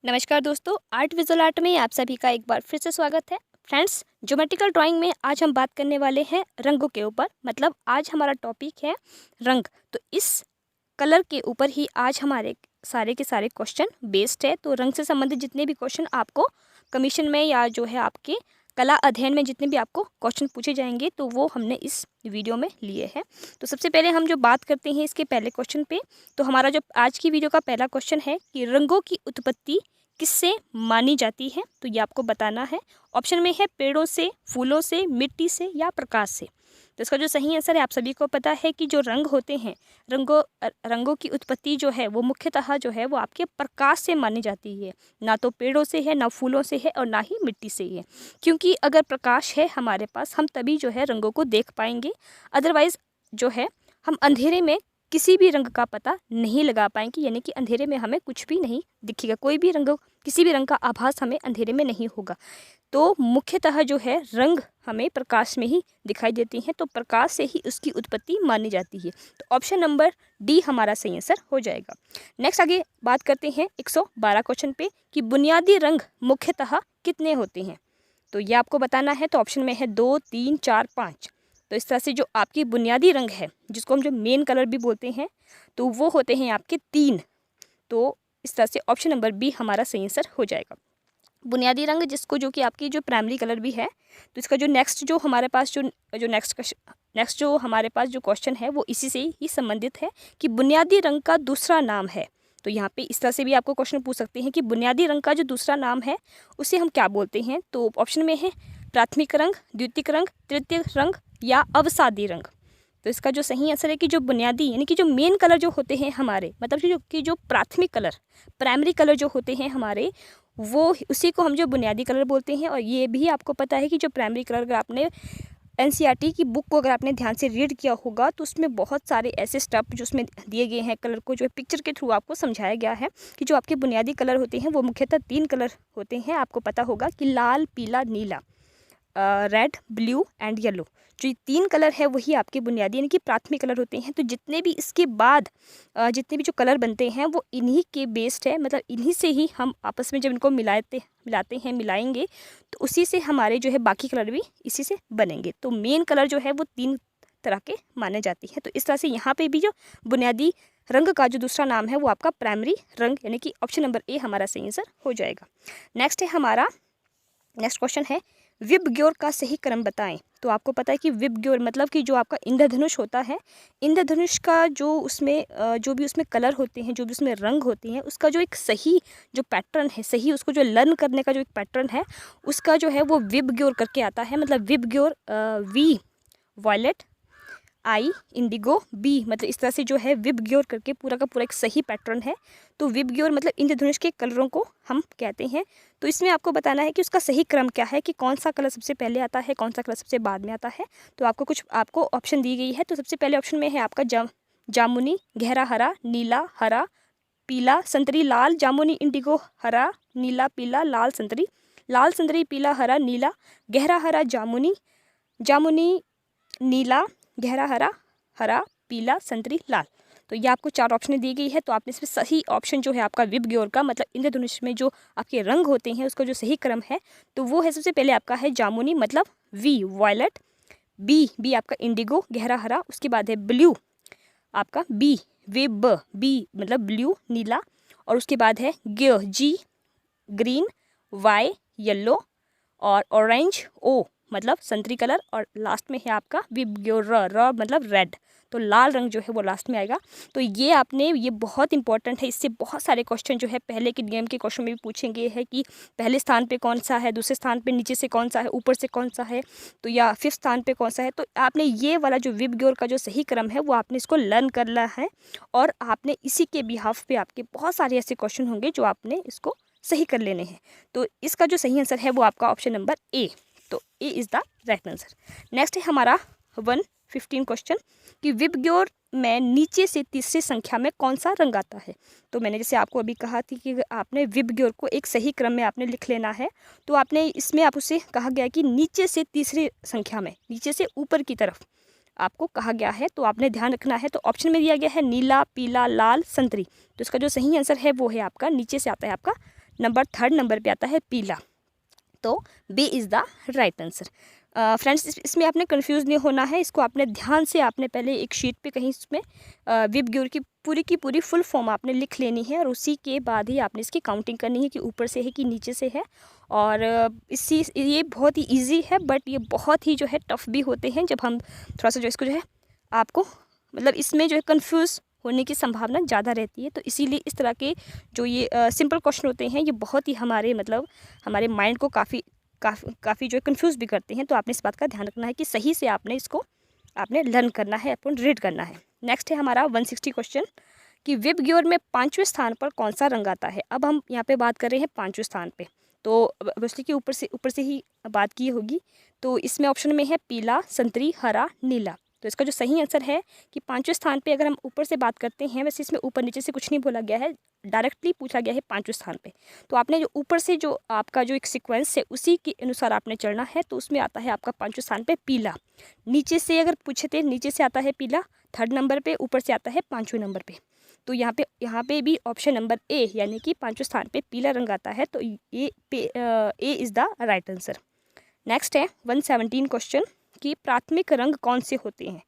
नमस्कार दोस्तों, art visual art में आप सभी का एक बार फिर से स्वागत है। फ्रेंड्स, ज्योमेट्रिकल ड्राइंग में आज हम बात करने वाले हैं रंगों के ऊपर। मतलब आज हमारा टॉपिक है रंग। तो इस कलर के ऊपर ही आज हमारे सारे के सारे क्वेश्चन बेस्ड है। तो रंग से संबंधित जितने भी क्वेश्चन आपको कमीशन में या जो है आपके कला अध्ययन में जितने भी आपको क्वेश्चन पूछे जाएंगे तो वो हमने इस वीडियो में लिए हैं। तो सबसे पहले हम जो बात करते हैं इसके पहले क्वेश्चन पे, तो हमारा जो आज की वीडियो का पहला क्वेश्चन है कि रंगों की उत्पत्ति किससे मानी जाती है। तो ये आपको बताना है। ऑप्शन में है पेड़ों से, फूलों से, मिट्टी से या प्रकाश से। तो इसका जो सही आंसर है, आप सभी को पता है कि जो रंग होते हैं, रंगों की उत्पत्ति जो है वो मुख्यतः जो है वो आपके प्रकाश से मानी जाती है। ना तो पेड़ों से है, ना फूलों से है और ना ही मिट्टी से है। क्योंकि अगर प्रकाश है हमारे पास, हम तभी जो है रंगों को देख पाएंगे। अदरवाइज़ जो है हम अंधेरे में किसी भी रंग का पता नहीं लगा पाएंगे। यानी कि अंधेरे में हमें कुछ भी नहीं दिखेगा, कोई भी रंग, किसी भी रंग का आभास हमें अंधेरे में नहीं होगा। तो मुख्यतः जो है रंग हमें प्रकाश में ही दिखाई देती हैं। तो प्रकाश से ही उसकी उत्पत्ति मानी जाती है। तो ऑप्शन नंबर डी हमारा सही आंसर हो जाएगा। नेक्स्ट आगे बात करते हैं 112 क्वेश्चन पे कि बुनियादी रंग मुख्यतः कितने होते हैं। तो ये आपको बताना है। तो ऑप्शन में है 2, 3, 4, 5। तो इस तरह से जो आपकी बुनियादी रंग है, जिसको हम जो मेन कलर भी बोलते हैं, तो वो होते हैं आपके 3। तो इस तरह से ऑप्शन नंबर बी हमारा सही आंसर हो जाएगा। बुनियादी रंग जिसको जो कि आपकी जो प्राइमरी कलर भी है। तो इसका जो नेक्स्ट जो हमारे पास जो नेक्स्ट जो हमारे पास जो क्वेश्चन है वो इसी से ही संबंधित है कि बुनियादी रंग का दूसरा नाम है। तो यहाँ पे इस तरह से भी आपको क्वेश्चन पूछ सकते हैं कि बुनियादी रंग का जो दूसरा नाम है उसे हम क्या बोलते हैं। तो ऑप्शन में है प्राथमिक रंग, द्वितीयक रंग, तृतीयक रंग या अवसादी रंग। तो इसका जो सही आंसर है कि जो बुनियादी यानी कि जो मेन कलर जो होते हैं हमारे, मतलब जो प्राथमिक कलर, प्राइमरी कलर जो होते हैं हमारे, वो उसी को हम जो बुनियादी कलर बोलते हैं। और ये भी आपको पता है कि जो प्राइमरी कलर, अगर आपने एनसीईआरटी की बुक को अगर आपने ध्यान से रीड किया होगा तो उसमें बहुत सारे ऐसे स्टेप जो उसमें दिए गए हैं, कलर को जो पिक्चर के थ्रू आपको समझाया गया है कि जो आपके बुनियादी कलर होते हैं वो मुख्यतः 3 कलर होते हैं। आपको पता होगा कि लाल, पीला, नीला, रेड, ब्लू एंड येलो। जो ये 3 कलर है वही आपके बुनियादी यानी कि प्राथमिक कलर होते हैं। तो जितने भी इसके बाद जितने भी जो कलर बनते हैं वो इन्हीं के बेस्ड है। मतलब इन्हीं से ही हम आपस में जब इनको मिलाएंगे तो उसी से हमारे जो है बाकी कलर भी इसी से बनेंगे। तो मेन कलर जो है वो 3 तरह के माने जाती हैं। तो इस तरह से यहाँ पे भी जो बुनियादी रंग का जो दूसरा नाम है वो आपका प्राइमरी रंग, यानी कि ऑप्शन नंबर ए हमारा सही आंसर हो जाएगा। नेक्स्ट क्वेश्चन है विबग्योर का सही क्रम बताएं। तो आपको पता है कि विबग्योर मतलब कि जो आपका इंद्रधनुष होता है, इंद्रधनुष का जो उसमें जो भी उसमें कलर होते हैं, जो भी उसमें रंग होते हैं, उसका जो एक सही जो पैटर्न है, सही उसको जो लर्न करने का जो एक पैटर्न है, उसका जो है वो विबग्योर करके आता है। मतलब VIBGYOR, V violet, I indigo, B, मतलब इस तरह से जो है विबग्योर करके पूरा का पूरा एक सही पैटर्न है। तो विबग्योर मतलब इंद्रधनुष के कलरों को हम कहते हैं। तो इसमें आपको बताना है कि उसका सही क्रम क्या है, कि कौन सा कलर सबसे पहले आता है, कौन सा कलर सबसे बाद में आता है। तो आपको ऑप्शन दी गई है। तो सबसे पहले ऑप्शन में है आपका जामुनी, गहरा हरा, नीला, हरा, पीला, संतरी, लाल, जामुनी, इंडिगो, हरा, नीला, पीला, लाल, संतरी, पीला, हरा, नीला, गहरा हरा, जामुनी, नीला, गहरा हरा, हरा, पीला, संतरी, लाल। तो ये आपको 4 ऑप्शन दी गई है। तो आपने इसमें सही ऑप्शन जो है आपका विबग्योर का, मतलब इंद्रधनुष में जो आपके रंग होते हैं उसका जो सही क्रम है तो वो है, सबसे पहले आपका है जामुनी मतलब वी वॉयलेट, बी आपका इंडिगो गहरा हरा, उसके बाद है ब्लू आपका बी मतलब ब्लू नीला, और उसके बाद है जी ग्रीन, वाई येलो, और ऑरेंज ओ मतलब संतरी कलर, और लास्ट में है आपका विबग्योर र मतलब रेड। तो लाल रंग जो है वो लास्ट में आएगा। तो ये बहुत इंपॉर्टेंट है। इससे बहुत सारे क्वेश्चन जो है पहले के नियम के क्वेश्चन में भी पूछेंगे है कि पहले स्थान पे कौन सा है, दूसरे स्थान पे नीचे से कौन सा है, ऊपर से कौन सा है, तो या 5th स्थान पे कौन सा है। तो आपने ये वाला जो विबग्योर का जो सही क्रम है वो आपने इसको लर्न करना है, और आपने इसी के बिहाफ पे आपके बहुत सारे ऐसे क्वेश्चन होंगे जो आपने इसको सही कर लेने हैं। तो इसका जो सही आंसर है वो आपका ऑप्शन नंबर ए। तो A is the right answer. Next है हमारा 115 क्वेश्चन कि विबग्योर में नीचे से तीसरी संख्या में कौन सा रंग आता है। तो मैंने जैसे आपको अभी कहा थी कि आपने विबग्योर को एक सही क्रम में आपने लिख लेना है। तो आपने इसमें आप उससे कहा गया कि नीचे से तीसरी संख्या में, नीचे से ऊपर की तरफ आपको कहा गया है। तो आपने ध्यान रखना है। तो ऑप्शन में दिया गया है नीला, पीला, लाल, संतरी। तो इसका जो सही आंसर है वो है आपका नीचे से आता है आपका नंबर 3rd नंबर पे आता है पीला। तो B is the right answer. Friends, इसमें आपने कंफ्यूज नहीं होना है। इसको आपने ध्यान से आपने पहले एक शीट पे कहीं इसमें विबग्योर की पूरी फुल फॉर्म आपने लिख लेनी है और उसी के बाद ही आपने इसकी काउंटिंग करनी है कि ऊपर से है कि नीचे से है। और ये बहुत ही ईजी है, बट ये बहुत ही जो है टफ़ भी होते हैं जब हम थोड़ा सा जो इसको जो है आपको मतलब इसमें जो है कन्फ्यूज़ होने की संभावना ज़्यादा रहती है। तो इसीलिए इस तरह के जो ये सिंपल क्वेश्चन होते हैं ये बहुत ही हमारे हमारे माइंड को काफ़ी जो है कन्फ्यूज़ भी करते हैं। तो आपने इस बात का ध्यान रखना है कि सही से आपने इसको लर्न करना है, अपन रीड करना है। नेक्स्ट है हमारा 160 क्वेश्चन कि विबग्योर में 5वें स्थान पर कौन सा रंग आता है। अब हम यहाँ पे बात कर रहे हैं 5वें स्थान पे, तो ऑब्वियसली कि ऊपर से ही बात की होगी। तो इसमें ऑप्शन में है पीला, संतरी, हरा, नीला। तो इसका जो सही आंसर है कि 5वें स्थान पे अगर हम ऊपर से बात करते हैं, वैसे इसमें ऊपर नीचे से कुछ नहीं बोला गया है, डायरेक्टली पूछा गया है 5वें स्थान पे। तो आपने जो ऊपर से जो आपका जो एक सीक्वेंस है उसी के अनुसार आपने चलना है। तो उसमें आता है आपका 5वें स्थान पे पीला। नीचे से अगर पूछे थे, नीचे से आता है पीला 3rd नंबर पे, ऊपर से आता है 5वें नंबर पे। तो यहाँ पे भी ऑप्शन नंबर ए यानी कि 5वें स्थान पे पीला रंग आता है। तो A is the right answer. Next है 117 क्वेश्चन कि प्राथमिक रंग कौन से होते हैं।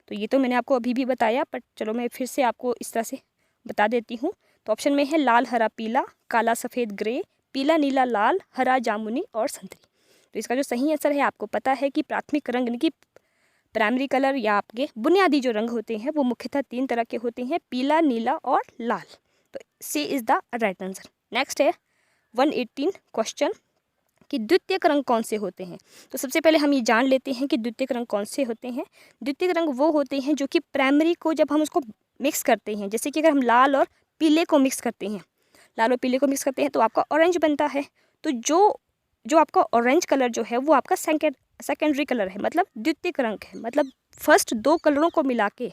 तो ये तो मैंने आपको अभी भी बताया, बट चलो मैं फिर से आपको इस तरह से बता देती हूँ। तो ऑप्शन में है लाल, हरा, पीला, काला, सफ़ेद, ग्रे, पीला, नीला, लाल, हरा, जामुनी और संतरी। तो इसका जो सही आंसर है, आपको पता है कि प्राथमिक रंग यानी कि प्राइमरी कलर या आपके बुनियादी जो रंग होते हैं वो मुख्यतः 3 तरह के होते हैं, पीला, नीला और लाल। तो C is the right answer. Next है 118 क्वेश्चन कि द्वितीयक रंग कौन से होते हैं। तो सबसे पहले हम ये जान लेते हैं कि द्वितीयक रंग कौन से होते हैं। द्वितीयक रंग वो होते हैं जो कि प्राइमरी को जब हम उसको मिक्स करते हैं, जैसे कि अगर हम लाल और पीले को मिक्स करते हैं, तो आपका ऑरेंज बनता है। तो जो आपका ऑरेंज कलर जो है वो आपका सेकेंडरी कलर है, मतलब द्वितीयक रंग है। मतलब फर्स्ट 2 कलरों को मिला के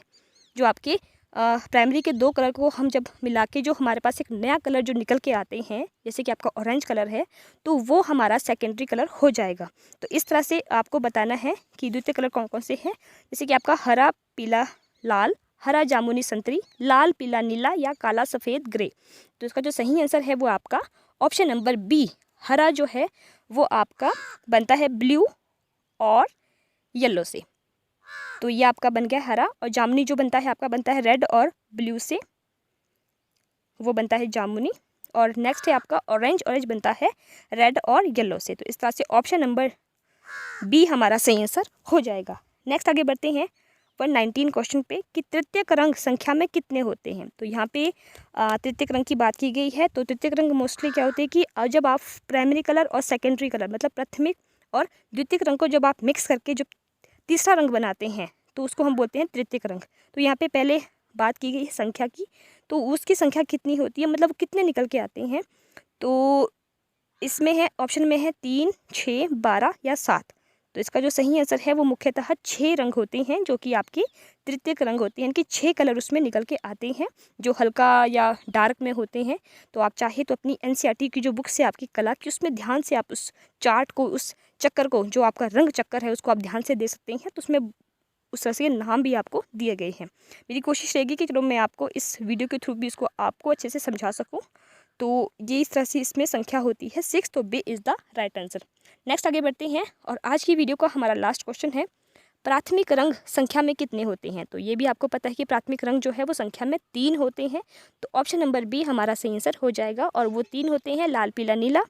जो आपके प्राइमरी के 2 कलर को हम जब मिला के जो हमारे पास एक नया कलर जो निकल के आते हैं, जैसे कि आपका ऑरेंज कलर है, तो वो हमारा सेकेंडरी कलर हो जाएगा। तो इस तरह से आपको बताना है कि द्वितीय कलर कौन कौन से हैं, जैसे कि आपका हरा, पीला, लाल, हरा, जामुनी, संतरी, लाल, पीला, नीला या काला, सफ़ेद, ग्रे। तो इसका जो सही आंसर है वो आपका ऑप्शन नंबर बी, हरा जो है वो आपका बनता है ब्लू और येलो से। तो ये आपका बन गया हरा। और जामुनी जो बनता है आपका बनता है रेड और ब्लू से, वो बनता है जामुनी। और नेक्स्ट है आपका ऑरेंज बनता है रेड और येलो से। तो इस तरह से ऑप्शन नंबर बी हमारा सही आंसर हो जाएगा। नेक्स्ट आगे बढ़ते हैं 119 क्वेश्चन पे कि तृतीयक रंग संख्या में कितने होते हैं। तो यहाँ पे तृतीयक रंग की बात की गई है। तो तृतीयक रंग मोस्टली क्या होते हैं कि जब आप प्राइमरी कलर और सेकेंडरी कलर मतलब प्राथमिक और द्वितीयक रंग को जब आप मिक्स करके जो तीसरा रंग बनाते हैं तो उसको हम बोलते हैं तृतीयक रंग। तो यहाँ पे पहले बात की गई है संख्या की, तो उसकी संख्या कितनी होती है, मतलब कितने निकल के आते हैं। तो इसमें है ऑप्शन में है 3, 6, 12 या 7। तो इसका जो सही आंसर है वो मुख्यतः 6 रंग होते हैं जो कि आपके तृतीयक रंग होते हैं, कि 6 कलर उसमें निकल के आते हैं जो हल्का या डार्क में होते हैं। तो आप चाहे तो अपनी NCERT की जो बुक से आपकी कला की उसमें ध्यान से आप उस चार्ट को, उस चक्कर को, जो आपका रंग चक्कर है उसको आप ध्यान से दे सकते हैं। तो उसमें उस तरह से नाम भी आपको दिए गए हैं। मेरी कोशिश रहेगी कि चलो मैं आपको इस वीडियो के थ्रू भी इसको आपको अच्छे से समझा सकूं। तो ये इस तरह से इसमें संख्या होती है 6। तो B is the right answer. Next आगे बढ़ते हैं और आज की वीडियो का हमारा लास्ट क्वेश्चन है प्राथमिक रंग संख्या में कितने होते हैं। तो ये भी आपको पता है कि प्राथमिक रंग जो है वो संख्या में 3 होते हैं। तो ऑप्शन नंबर बी हमारा सही आंसर हो जाएगा और वो 3 होते हैं लाल, पीला, नीला,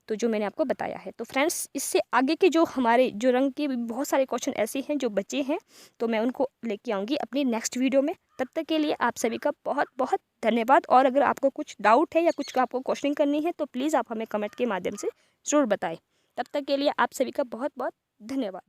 तो जो मैंने आपको बताया है। तो फ्रेंड्स, इससे आगे के जो हमारे जो रंग के बहुत सारे क्वेश्चन ऐसे हैं जो बचे हैं, तो मैं उनको लेके आऊँगी अपनी नेक्स्ट वीडियो में। तब तक के लिए आप सभी का बहुत बहुत धन्यवाद। और अगर आपको कुछ डाउट है या कुछ आपको क्वेश्चनिंग करनी है तो प्लीज़ आप हमें कमेंट के माध्यम से ज़रूर बताएं। तब तक के लिए आप सभी का बहुत बहुत धन्यवाद।